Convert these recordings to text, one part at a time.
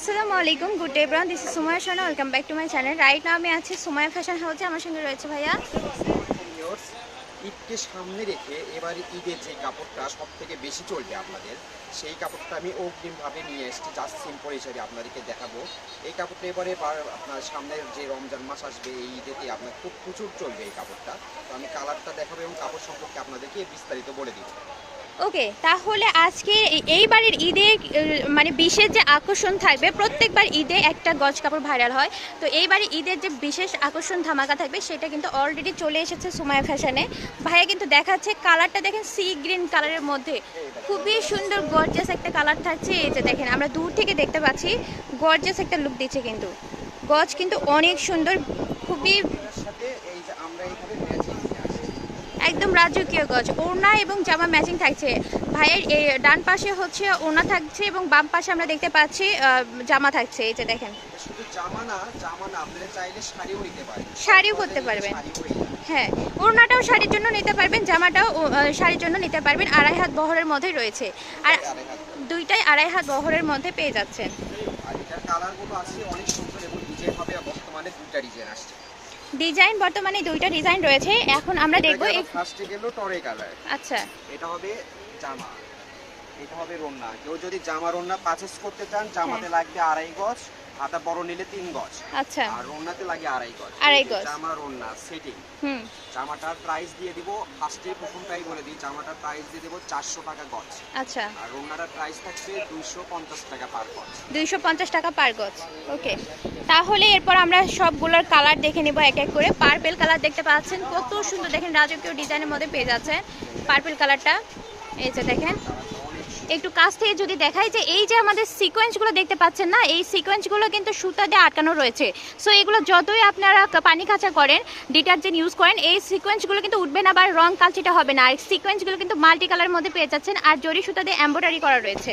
আসসালামু আলাইকুম, good day brown. This is Sumaiya শানা। Welcome back to my channel. Right now আমি আছি সুমায়া ফ্যাশন হাউসে। আমার সঙ্গে রয়েছে ভাইয়া। ঈদকে সামনে রেখে এবারে ঈদের যে কাপড়টা সব থেকে বেশি চলবে আপনাদের, সেই কাপড়টা আমি অগ্রিমভাবে নিয়ে এসেছি জাস্ট সিম্পল হিসেবে আপনাদেরকে দেখাবো। এই কাপড়টা এবারে আপনার সামনের যে রমজান মাস আসবে এই ঈদেতে আপনার খুব প্রচুর চলবে এই কাপড়টা। তো আমি কালারটা দেখাবো এবং কাপড় সম্পর্কে আপনাদেরকে বিস্তারিত বলে দিব। ওকে, তাহলে আজকে এইবারের ঈদে মানে বিশেষ যে আকর্ষণ থাকবে, প্রত্যেকবার ঈদে একটা গজ কাপড় ভাইরাল হয়, তো এইবারে ঈদের যে বিশেষ আকর্ষণ ধামাকা থাকবে সেটা কিন্তু অলরেডি চলে এসেছে সুমায়া ফ্যাশনে। ভাইয়া কিন্তু দেখাচ্ছে কালারটা, দেখেন সি গ্রিন কালারের মধ্যে খুবই সুন্দর গর্জিয়াস একটা কালার থাকছে। এই যে দেখেন, আমরা দূর থেকে দেখতে পাচ্ছি গর্জিয়াস একটা লুক দিচ্ছে, কিন্তু গজ কিন্তু অনেক সুন্দর, খুবই একদম রাজকীয় গজ। ওড়না এবং জামা ম্যাচিং থাকছে। ভাইয়ের ডান পাশে হচ্ছে ওড়না থাকছে এবং বাম পাশে আমরা দেখতে পাচ্ছি জামা থাকছে। এই যে দেখেন, শুধু জামা না আপনারা চাইলে শাড়িও নিতে পারেন, শাড়িও করতে পারবেন। হ্যাঁ, ওড়নাটাও শাড়ির জন্য নিতে পারবেন, জামাটাও শাড়ির জন্য নিতে পারবেন। 2.5 হাত বহরের মধ্যে রয়েছে, আর দুইটাই 2.5 হাত বহরের মধ্যে পেয়ে যাচ্ছেন। আর এটার কালারগুলো আছে অনেক সুন্দর এবং ডিজাইন হবে বর্তমানে দুইটা ডিজাইন আসছে। ডিজাইন বর্তমানে দুইটা ডিজাইন রয়েছে। এখন আমরা দেখব এই ফার্স্টে গেল টরে কালার। আচ্ছা, এটা হবে জামা, এটা হবে রন্না। কেউ যদি জামার রন্না পারচেজ করতে চান, জামাতে লাগবে 2.5 গজ, হাতা বড় নিলে 3 গজ। আচ্ছা, আর রন্নাতে লাগে 2.5 গজ। 2.5 গজ জামা রন্না সেটিং। জামাটার প্রাইস দিয়ে দিব, ফার্স্টে প্রথমটাই বলে দিই, জামাটার প্রাইস দিয়ে দেব 400 টাকা গজ। আচ্ছা, আর রন্নাটার প্রাইস থাকবে 250 টাকা পার গজ। 250 টাকা পার গজ। ওকে, তাহলে এরপর আমরা সবগুলোর কালার দেখে নেব এক এক করে। পার্পল কালার দেখতে পাচ্ছেন, কত সুন্দর, দেখেন রাজকীয় ডিজাইনের মধ্যে পেয়ে যাচ্ছেন পার্পল কালারটা। এই যে দেখেন, একটু কাছ থেকে যদি দেখাই, যে এই যে আমাদের সিকোয়েন্সগুলো দেখতে পাচ্ছেন না, এই সিকোয়েন্সগুলো কিন্তু সুতা দিয়ে আটকানো রয়েছে। সো এগুলো যতই আপনারা পানি কাঁচা করেন, ডিটারজেন্ট ইউজ করেন, এই সিকোয়েন্সগুলো কিন্তু উঠবে না বা রং কালচিটা হবে না। আর সিকোয়েন্সগুলো কিন্তু মাল্টি কালারের মধ্যে পেয়ে যাচ্ছেন, আর জরি সুতা দিয়ে এমব্রয়ডারি করা রয়েছে।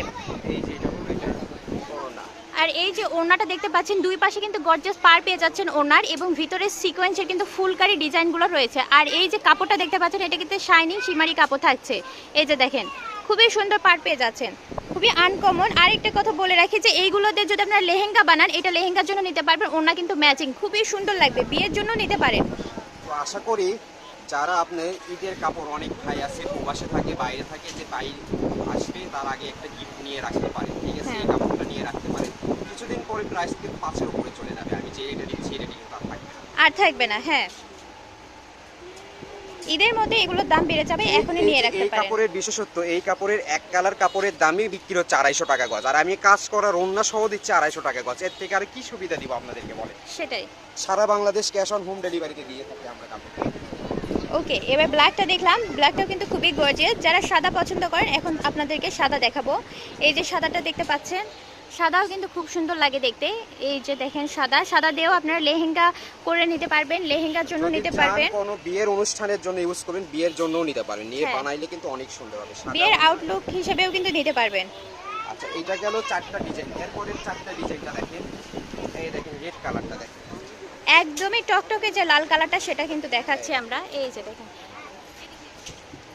আর এই যে ওড়নাটা দেখতে পাচ্ছেন, দুই পাশে কিন্তু গর্জিয়াস পার পেয়ে যাচ্ছেন ওড়নার, এবং ভিতরে সিকোয়েন্সের কিন্তু ফুলকারি ডিজাইনগুলো রয়েছে। আর এই যে কাপড়টা দেখতে পাচ্ছেন, এটা কিন্তু শাইনিং শিমারি কাপড় থাকছে। এই যে দেখেন, খুবই সুন্দর পার পেয়ে যাচ্ছেন, খুবই আনকমন। আরেকটা কথা বলে রাখি, যে এইগুলোতে যদি আপনারা লেহেঙ্গা বানান, এটা লেহেঙ্গার জন্য নিতে পারবেন। ওড়না কিন্তু ম্যাচিং, খুবই সুন্দর লাগবে, বিয়ের জন্য নিতে পারেন। তো আশা করি যারা আপনার ঈদের কাপড়, অনেক ভাই আছে প্রবাসে থাকে, বাইরে থাকে, যে ভাই আসবে তার আগে একটা গিফট নিয়ে রাখতে পারে, ঠিক আছে, এই কাপড়টা নিয়ে রাখতে পারে। কিছুদিন পরে প্রাইস কিন্তু 5-এর উপরে চলে যাবে। আমি যে রেটে দিচ্ছি এটা কিন্তু আর থাকবে না। হ্যাঁ, ঈদের মধ্যে এগুলোর দাম বেড়ে যাবে, এখনই নিয়ে রাখতে পারেন। এই কাপড়ের বিশেষত্ব, এই কাপড়ের এক কালার কাপড়ের দামই বিক্রি হচ্ছে 250 টাকা গজ, আর আমি কাজ করার ওড়না সহ দিচ্ছি 250 টাকা গজ। এর থেকে আর কি সুবিধা দিব আপনাদেরকে বলেন? সেটাই, সারা বাংলাদেশ ক্যাশ অন হোম ডেলিভারিতে দিয়ে থাকি আমরা কাপড়। ওকে, এবার ব্ল্যাকটা দেখলাম, ব্ল্যাকটাও কিন্তু খুবই গর্জিয়াস। যারা সাদা পছন্দ করেন, এখন আপনাদেরকে সাদা দেখাবো। এই যে সাদাটা দেখতে পাচ্ছেন, সাদাও কিন্তু খুব সুন্দর লাগে দেখতে। এই যে দেখেন, সাদা সাদা দিয়েও আপনারা লেহেঙ্গা করে নিতে পারবেন, লেহেঙ্গার জন্য নিতে পারবেন, কোনো বিয়ের অনুষ্ঠানের জন্য ইউজ করবেন, বিয়ের জন্যও নিতে পারেন, নিয়ে বানাইলে কিন্তু অনেক সুন্দর হবে। বিয়ের আউটলুক হিসেবেও কিন্তু নিতে পারবেন। আচ্ছা, এটা গেল 4টা ডিজাইন। এরপরের 4টা ডিজাইনটা দেখেন। এই দেখেন রেড কালারটা দেখেন, একদমই টকটকে যে লাল কালারটা, সেটা কিন্তু দেখাচ্ছি আমরা। এই যে দেখেন,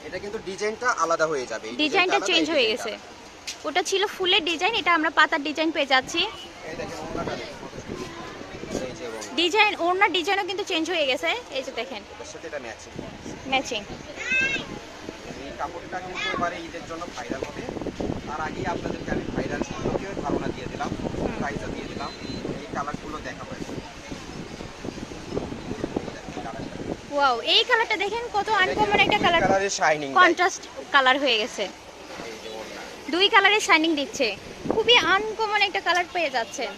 এটা কিন্তু ডিজাইনটা আলাদা হয়ে যাবে, ডিজাইনটা চেঞ্জ হয়ে গেছে। ওটা ছিল ফুলের ডিজাইন, এটা আমরা পাতার ডিজাইন পেয়ে যাচ্ছি। এই দেখেন ওড়নাটা দেখেন, এই যে ডিজাইন, ওড়নার ডিজাইনও কিন্তু চেঞ্জ হয়ে গেছে। এই যে দেখেন, এর সাথে এটা ম্যাচিং ম্যাচিং। এই কাপড়টা কিন্তু এবারে ঈদের জন্য ভাইরাল হবে। তার আগেই আপনাদেরকে আমি ভাইরাল সম্পর্কে ধারণা দিয়ে দিলাম, প্রাইসও দিয়ে দিলাম। এই কালারগুলো দেখাবো। ওয়াও, এই কালারটা দেখেন, কত আনকমন একটা কালার, কালারের শাইনিং, কন্ট্রাস্ট কালার হয়ে গেছে, দুই কালারের শাইনিং দিচ্ছে, খুবই আনকমন একটা কালার পেয়ে যাচ্ছেন।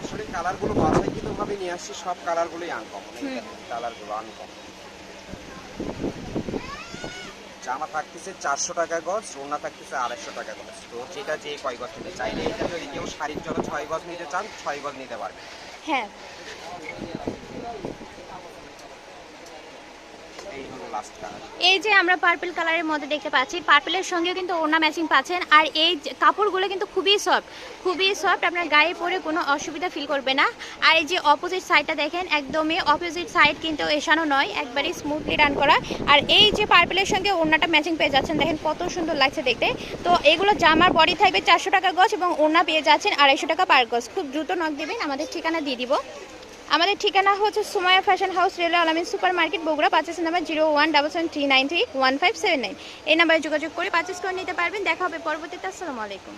আসলে কালারগুলো বাছাইকৃত ভাবে নিয়ে আসছি, সব কালারগুলোই আনকমন। এই দেখেন কালারগুলো আনকমন। জামা থাকতেছে 400 টাকা গজ, ওড়না থাকতেছে 250 টাকা গজ। তো যেটা যে কয় গজ নিতে চাইলে, এটা যদি কেউ শাড়ির জন্য 6 গজ নিতে চান, 6 গজ নিতে পারবে। হ্যাঁ, এই হলো রাস্ট কালার। এই যে আমরা পার্পল কালারের মধ্যে দেখতে পাচ্ছি, পার্পলের সঙ্গেও কিন্তু ওড়না ম্যাচিং পাচ্ছেন। আর এই কাপড়গুলো কিন্তু খুবই সফট, আপনার গায়ে পরে কোনো অসুবিধা ফিল করবে না। আর এই যে অপোজিট সাইডটা দেখেন, একদমই অপোজিট সাইড কিন্তু এসানো নয়, একবারই স্মুথলি রান করা। আর এই যে পার্পলের সঙ্গে ওড়নাটা ম্যাচিং পেয়ে যাচ্ছেন, দেখেন কত সুন্দর লাগছে দেখতে। তো এগুলো জামার বডি থাকবে 400 টাকা গজ এবং ওড়না পেয়ে যাচ্ছেন 250 টাকা পার গজ। খুব দ্রুত নক দেবেন, আমাদের ঠিকানা দিয়ে দিব। আমাদের ঠিকানা হচ্ছে সুমাইয়া ফ্যাশন হাউস, রেলওয়ে আলামিন super market, Bogura. Purchase number 0177393159। এই নাম্বারে যোগাযোগ করে পারচেস করে নিতে পারবেন। দেখা হবে পরবর্তীতে। আসসালামু আলাইকুম।